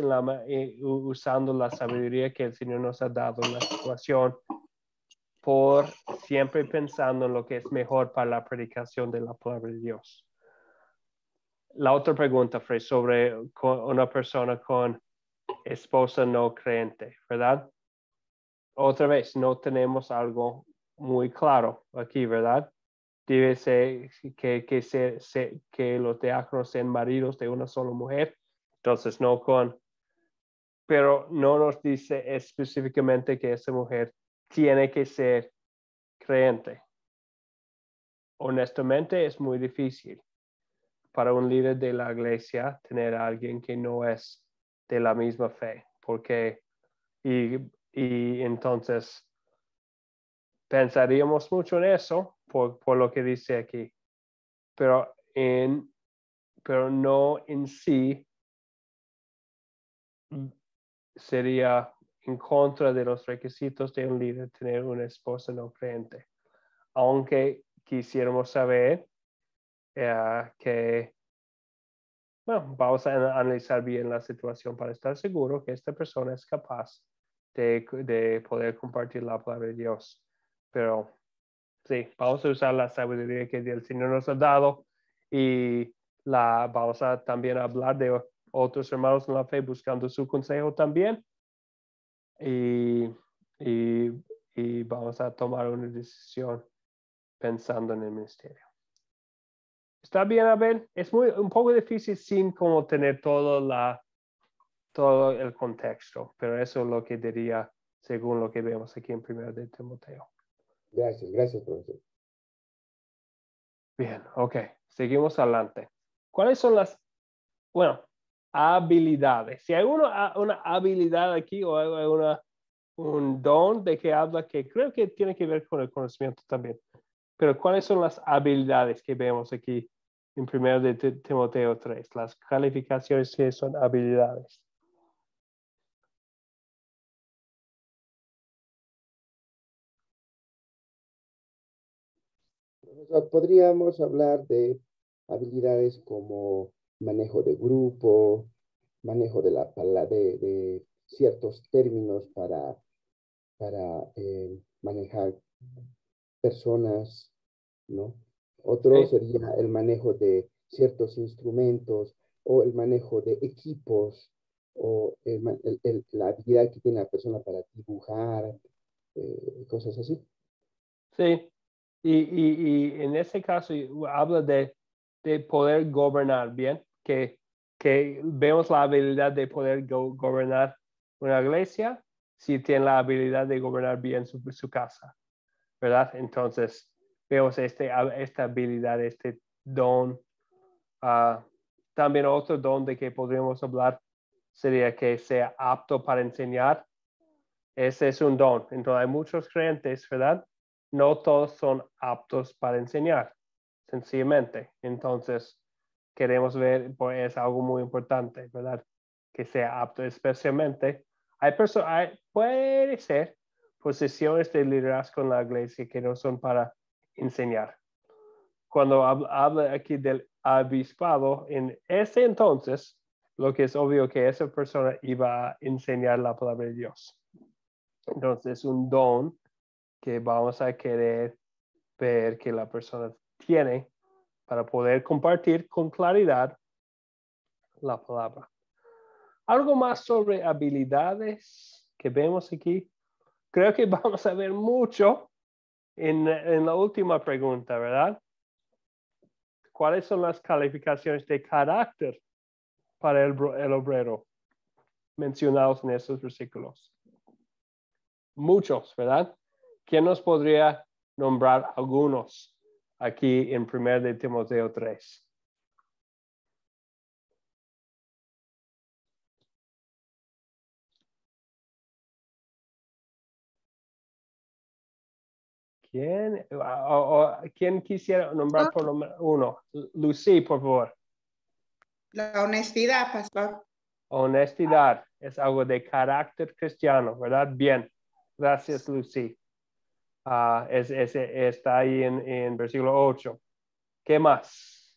usando la sabiduría que el Señor nos ha dado en la situación, por siempre pensando en lo que es mejor para la predicación de la palabra de Dios. La otra pregunta fue sobre una persona con esposa no creyente, ¿verdad? Otra vez, no tenemos algo muy claro aquí, ¿verdad? Debe ser que los diáconos sean maridos de una sola mujer, entonces no con, pero no nos dice específicamente que esa mujer tiene que ser creyente. Honestamente, es muy difícil para un líder de la iglesia tener a alguien que no es de la misma fe, porque y entonces pensaríamos mucho en eso por lo que dice aquí, pero no en sí sería en contra de los requisitos de un líder tener una esposa no creyente, aunque quisiéramos saber que, bueno, vamos a analizar bien la situación para estar seguro que esta persona es capaz de poder compartir la palabra de Dios. Pero sí, vamos a usar la sabiduría que el Señor nos ha dado y vamos a también hablar de otros hermanos en la fe buscando su consejo también y vamos a tomar una decisión pensando en el ministerio. ¿Está bien, Abel? Es un poco difícil sin como tener todo el contexto, pero eso es lo que diría según lo que vemos aquí en 1 de Timoteo. Gracias, profesor. Bien, ok. Seguimos adelante. ¿Cuáles son las, habilidades? Si hay una habilidad aquí o hay un don de que habla que creo que tiene que ver con el conocimiento también. Pero ¿cuáles son las habilidades que vemos aquí en 1 de Timoteo 3? Las calificaciones que son habilidades. Profesor, podríamos hablar de habilidades como manejo de grupo, manejo de de ciertos términos para manejar personas, ¿no? Otro ¿Sí? sería el manejo de ciertos instrumentos o el manejo de equipos o la habilidad que tiene la persona para dibujar, cosas así. Sí. Y en ese caso habla de poder gobernar, ¿bien? Que vemos la habilidad de poder gobernar una iglesia si tiene la habilidad de gobernar bien su casa, ¿verdad? Entonces, vemos esta habilidad, este don. También otro don de que podríamos hablar sería que sea apto para enseñar. Ese es un don. Entonces, hay muchos creyentes, ¿verdad? No todos son aptos para enseñar, sencillamente. Entonces, queremos ver, pues es algo muy importante, ¿verdad? Que sea apto, especialmente. Puede ser posiciones de liderazgo en la iglesia que no son para enseñar. Cuando habla aquí del obispado, en ese entonces, lo que es obvio que esa persona iba a enseñar la palabra de Dios. Entonces, un don que vamos a querer ver que la persona tiene para poder compartir con claridad la palabra. Algo más sobre habilidades que vemos aquí. Creo que vamos a ver mucho en la última pregunta, ¿verdad? ¿Cuáles son las calificaciones de carácter para el obrero mencionados en estos versículos? Muchos, ¿verdad? ¿Quién nos podría nombrar algunos aquí en 1 de Timoteo 3? ¿Quién quisiera nombrar por lo menos uno? Lucy, por favor. La honestidad, pastor. Honestidad es algo de carácter cristiano, ¿verdad? Bien. Gracias, Lucy. Está ahí en versículo 8. ¿Qué más?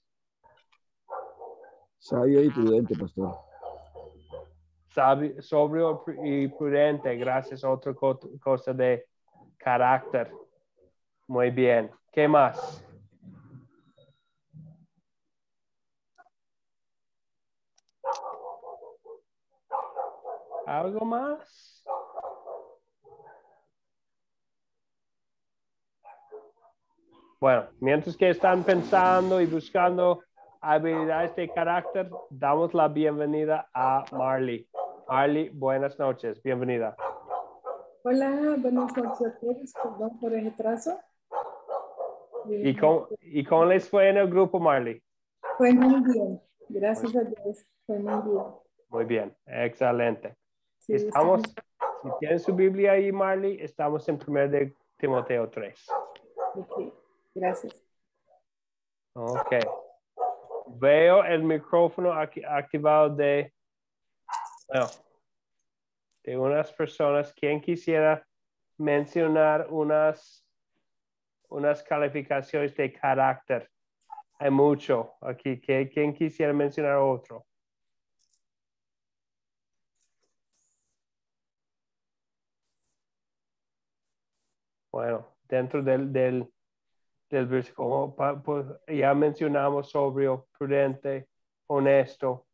Sabio y prudente, pastor. Sobrio y prudente. Gracias. Otra cosa de carácter. Muy bien. ¿Qué más? ¿Algo más? Bueno, mientras que están pensando y buscando habilidades de carácter, damos la bienvenida a Marley. Marley, buenas noches, bienvenida. Hola, buenas noches a todos. Perdón por el retraso. ¿Y cómo les fue en el grupo, Marley? Fue muy bien. Gracias a Dios. Fue muy bien. Muy bien, excelente. Sí, Estamos, si tienen su Biblia ahí, Marley, estamos en 1 de Timoteo 3. Ok, gracias. Ok. Veo el micrófono aquí activado de unas personas. ¿Quién quisiera mencionar unas calificaciones de carácter? Hay mucho aquí. ¿Quién quisiera mencionar otro? Bueno, dentro del versículo, pues, ya mencionamos sobrio, prudente, honesto,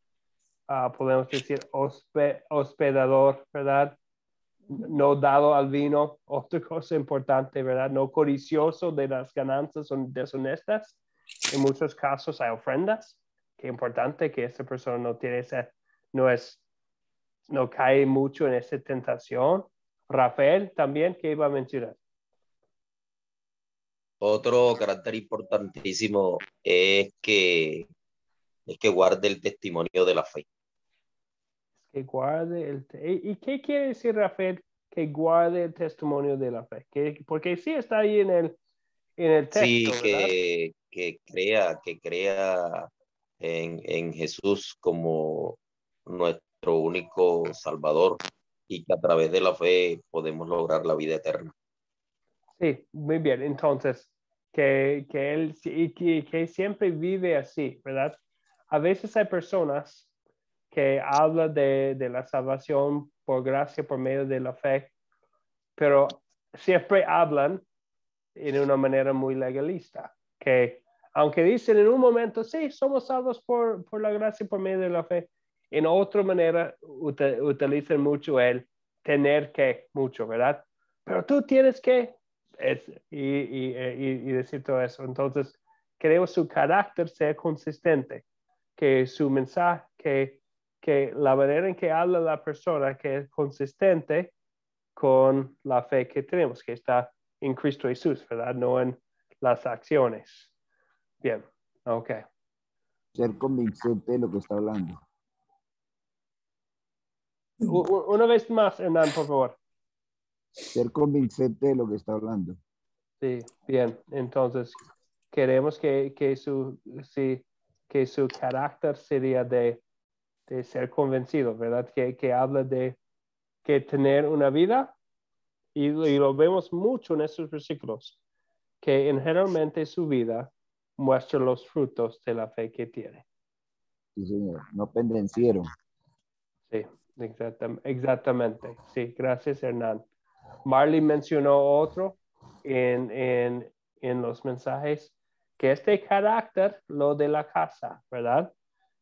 podemos decir hospedador, ¿verdad? No dado al vino, otra cosa importante, ¿verdad? No codicioso de las ganancias deshonestas. En muchos casos hay ofrendas. Qué importante que esta persona no tiene no cae mucho en esa tentación. Rafael también, ¿qué iba a mencionar? Otro carácter importantísimo es que guarde el testimonio de la fe. Que guarde ¿Y qué quiere decir, Rafael? Que guarde el testimonio de la fe. Porque sí está ahí en el texto, Sí, ¿verdad? que crea en Jesús como nuestro único Salvador y que a través de la fe podemos lograr la vida eterna. Sí, muy bien. Entonces, que él que siempre vive así, ¿verdad? A veces hay personas que hablan de la salvación por gracia, por medio de la fe, pero siempre hablan en una manera muy legalista, que aunque dicen en un momento, sí, somos salvos por la gracia, por medio de la fe, en otra manera utilizan mucho el tener que mucho, ¿verdad? Pero tú tienes que, y decir todo eso. Entonces, queremos su carácter sea consistente, que su mensaje, que la manera en que habla la persona, que es consistente con la fe que tenemos, que está en Cristo Jesús, ¿verdad? No en las acciones. Bien, ok. Ser convincente de lo que está hablando. Una vez más, Hernán, por favor. Ser convincente de lo que está hablando. Sí, bien. Entonces, queremos que su carácter sería de ser convencido, ¿verdad? Que habla de que tener una vida, y lo vemos mucho en estos versículos, que generalmente su vida muestra los frutos de la fe que tiene. Sí, señor. No pendenciero. Sí, exactamente. Sí, gracias, Hernán. Marley mencionó otro en los mensajes, que este carácter, lo de la casa, ¿verdad?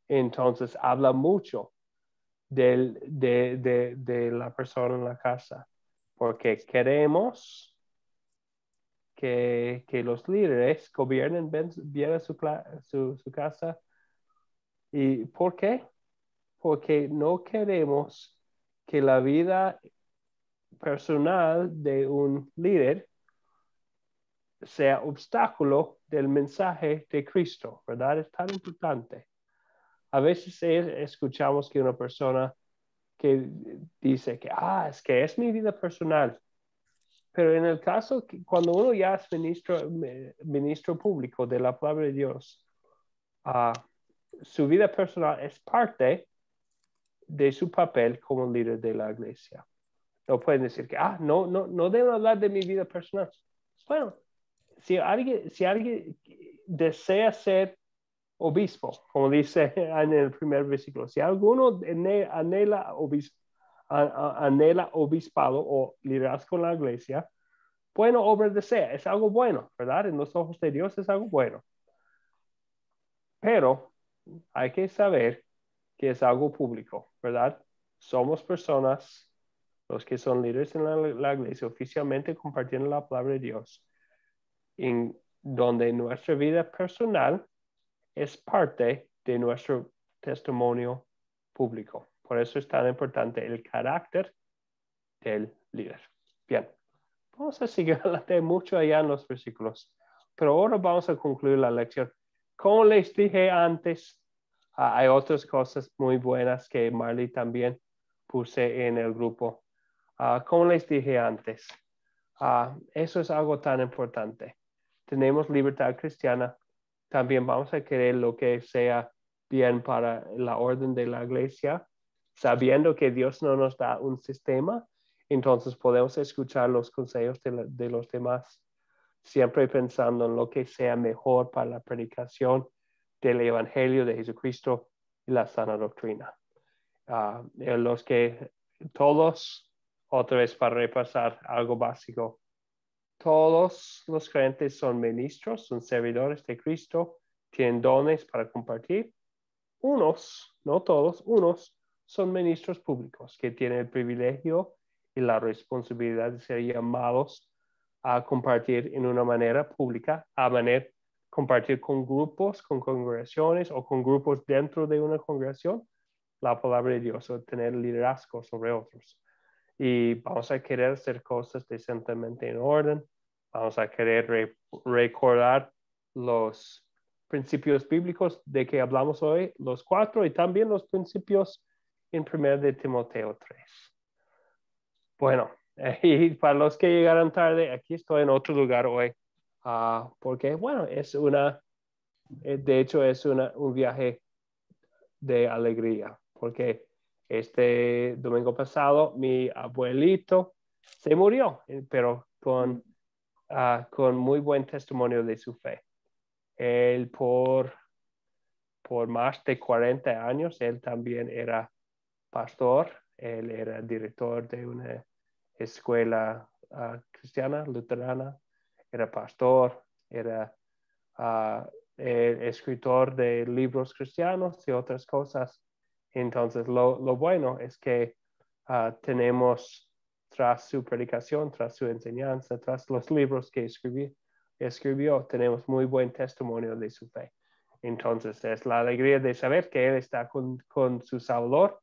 Entonces habla mucho de la persona en la casa, porque queremos que los líderes gobiernen bien su casa. ¿Y por qué? Porque no queremos que la vida personal de un líder sea obstáculo del mensaje de Cristo, ¿verdad? Es tan importante. A veces escuchamos que una persona que dice que, es que es mi vida personal, pero en el caso que cuando uno ya es ministro público de la palabra de Dios, su vida personal es parte de su papel como líder de la iglesia. No pueden decir que, no debo hablar de mi vida personal. Bueno, si alguien desea ser obispo, como dice en el primer versículo, si alguno anhela obispado o liderazgo en la iglesia, bueno, obedecer, es algo bueno, ¿verdad? En los ojos de Dios es algo bueno. Pero hay que saber que es algo público, ¿verdad? somos personas, los que son líderes en la iglesia, oficialmente compartiendo la palabra de Dios, en donde nuestra vida personal es parte de nuestro testimonio público. Por eso es tan importante el carácter del líder. Bien, vamos a seguir adelante mucho allá en los versículos, pero ahora vamos a concluir la lección. Como les dije antes, hay otras cosas muy buenas que Marley también puse en el grupo. Como les dije antes, eso es algo tan importante. Tenemos libertad cristiana. También vamos a querer lo que sea bien para la orden de la iglesia, sabiendo que Dios no nos da un sistema, entonces podemos escuchar los consejos de los demás, siempre pensando en lo que sea mejor para la predicación del Evangelio de Jesucristo y la sana doctrina. Los que todos, otra vez para repasar algo básico, todos los creyentes son ministros, son servidores de Cristo, tienen dones para compartir. Unos, no todos, unos son ministros públicos que tienen el privilegio y la responsabilidad de ser llamados a compartir en una manera pública, compartir con grupos, con congregaciones o con grupos dentro de una congregación la palabra de Dios o tener liderazgo sobre otros. Y vamos a querer hacer cosas decentemente en orden. Vamos a querer recordar los principios bíblicos de que hablamos hoy, los 4, y también los principios en 1 de Timoteo 3. Bueno, y para los que llegaron tarde, aquí estoy en otro lugar hoy, porque, bueno, de hecho es un viaje de alegría, porque este domingo pasado mi abuelito se murió, pero con muy buen testimonio de su fe. Él por más de 40 años, él también era pastor, él era director de una escuela cristiana, luterana, era pastor, era escritor de libros cristianos y otras cosas. Entonces, lo bueno es que tenemos, tras su predicación, tras su enseñanza, tras los libros que escribió, tenemos muy buen testimonio de su fe. Entonces, es la alegría de saber que Él está con su Salvador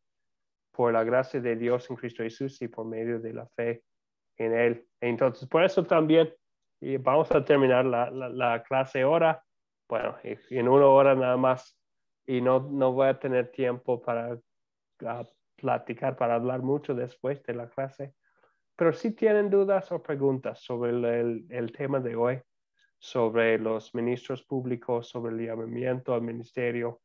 por la gracia de Dios en Cristo Jesús y por medio de la fe en Él. Entonces, por eso también, y vamos a terminar la clase ahora, bueno, en 1 hora nada más, y no voy a tener tiempo para platicar, para hablar mucho después de la clase, pero si tienen dudas o preguntas sobre el tema de hoy, sobre los ministros públicos, sobre el llamamiento al ministerio,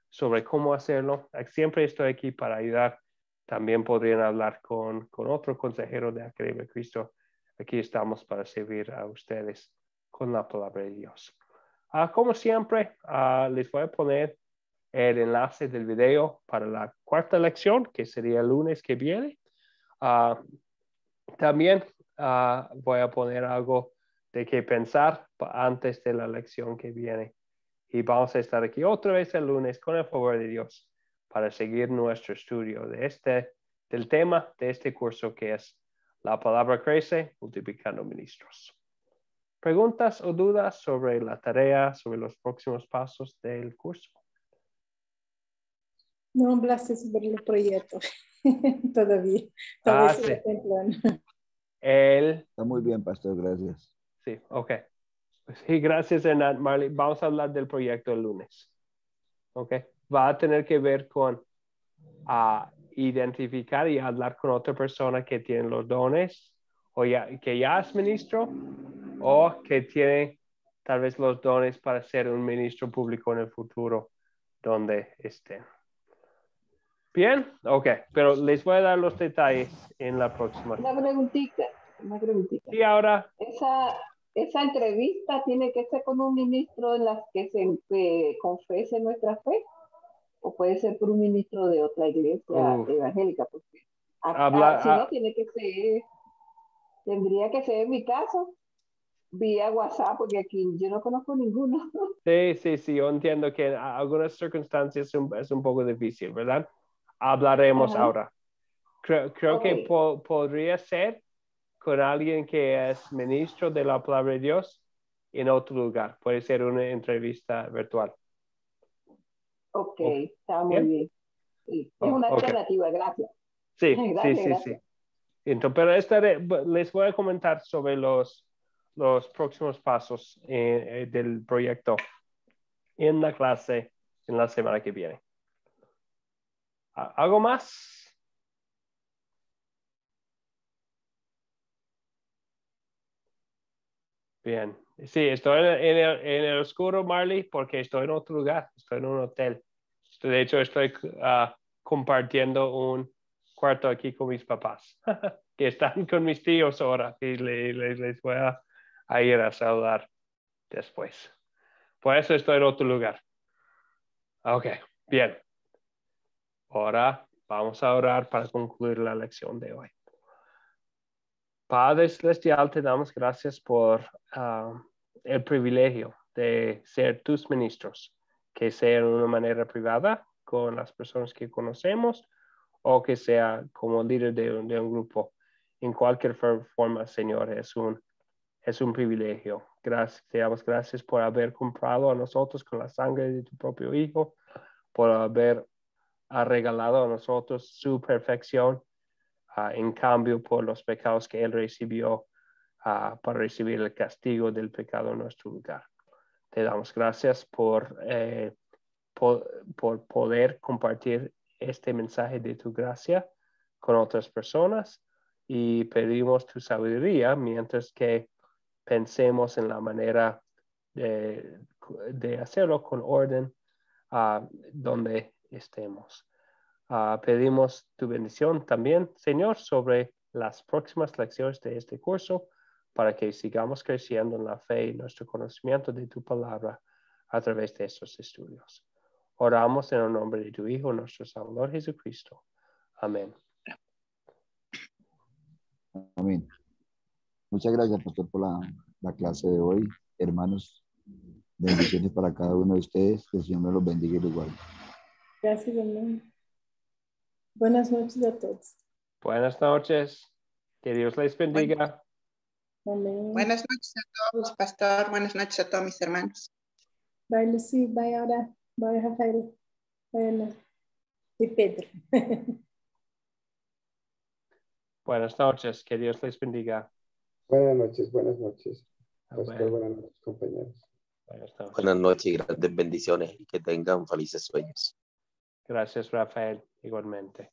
sobre cómo hacerlo, siempre estoy aquí para ayudar. También podrían hablar con otro consejero de Academia de Cristo. Aquí estamos para servir a ustedes con la palabra de Dios. Como siempre, les voy a poner el enlace del video para la 4ª lección, que sería el lunes que viene. También voy a poner algo de qué pensar antes de la lección que viene. Y vamos a estar aquí otra vez el lunes con el favor de Dios para seguir nuestro estudio del tema de este curso, que es La palabra crece multiplicando ministros. ¿Preguntas o dudas sobre la tarea, sobre los próximos pasos del curso? No hablaste sobre los proyectos todavía. Sí. Está muy bien, pastor, gracias. Sí, ok. Sí, gracias, Hernán. Marley, vamos a hablar del proyecto el lunes. Ok. Va a tener que ver con identificar y hablar con otra persona que tiene los dones, o que ya es ministro, o que tiene tal vez los dones para ser un ministro público en el futuro, donde estén. Bien, ok, pero les voy a dar los detalles en la próxima. Una preguntita. Y ahora. Esa entrevista tiene que ser con un ministro en las que se confese nuestra fe, o puede ser por un ministro de otra iglesia evangélica, porque si no tendría que ser en mi caso vía WhatsApp, porque aquí yo no conozco ninguno. Sí, yo entiendo que en algunas circunstancias es un poco difícil, ¿verdad? Hablaremos ahora. Creo que Ok. podría ser con alguien que es ministro de la palabra de Dios en otro lugar. Puede ser una entrevista virtual. Ok, Ok. está muy ¿Bien? bien. Sí, es Oh, una ok. alternativa, gracias. Sí, Gracias, sí. gracias. Entonces, pero les voy a comentar sobre los próximos pasos del proyecto en la clase en la semana que viene. ¿Algo más? Bien. Sí, estoy en el oscuro, Marley, porque estoy en otro lugar. Estoy en un hotel. De hecho, estoy compartiendo un cuarto aquí con mis papás, que están con mis tíos ahora. Y les voy a ir a saludar después. Por eso estoy en otro lugar. Ok, bien. Ahora vamos a orar para concluir la lección de hoy. Padre Celestial, te damos gracias por el privilegio de ser tus ministros, que sea de una manera privada con las personas que conocemos o que sea como líder de un grupo. En cualquier forma, Señor, es un privilegio. Te damos gracias por haber comprado a nosotros con la sangre de tu propio Hijo, por haber regalado a nosotros su perfección en cambio por los pecados que Él recibió para recibir el castigo del pecado en nuestro lugar. Te damos gracias por poder compartir este mensaje de tu gracia con otras personas y pedimos tu sabiduría mientras que pensemos en la manera de hacerlo con orden donde estemos. Pedimos tu bendición también, Señor, sobre las próximas lecciones de este curso para que sigamos creciendo en la fe y nuestro conocimiento de tu palabra a través de estos estudios. Oramos en el nombre de tu Hijo, nuestro Salvador Jesucristo. Amén. Amén. Muchas gracias, pastor, por la clase de hoy. Hermanos, bendiciones para cada uno de ustedes. Que el Señor me los bendiga y los guarde. Gracias, amén. Buenas noches a todos. Buenas noches. Que Dios les bendiga. Amén. Buenas noches a todos, pastor. Buenas noches a todos mis hermanos. Bye, Lucy. Bye, Aura. Bye, Rafael. Bye, Ana. Y Pedro. Buenas noches. Que Dios les bendiga. Buenas noches, buenas noches. Pastor, Amén. buenas noches, compañeros. Buenas noches. Buenas noches y grandes bendiciones y que tengan felices sueños. Gracias, Rafael. Igualmente.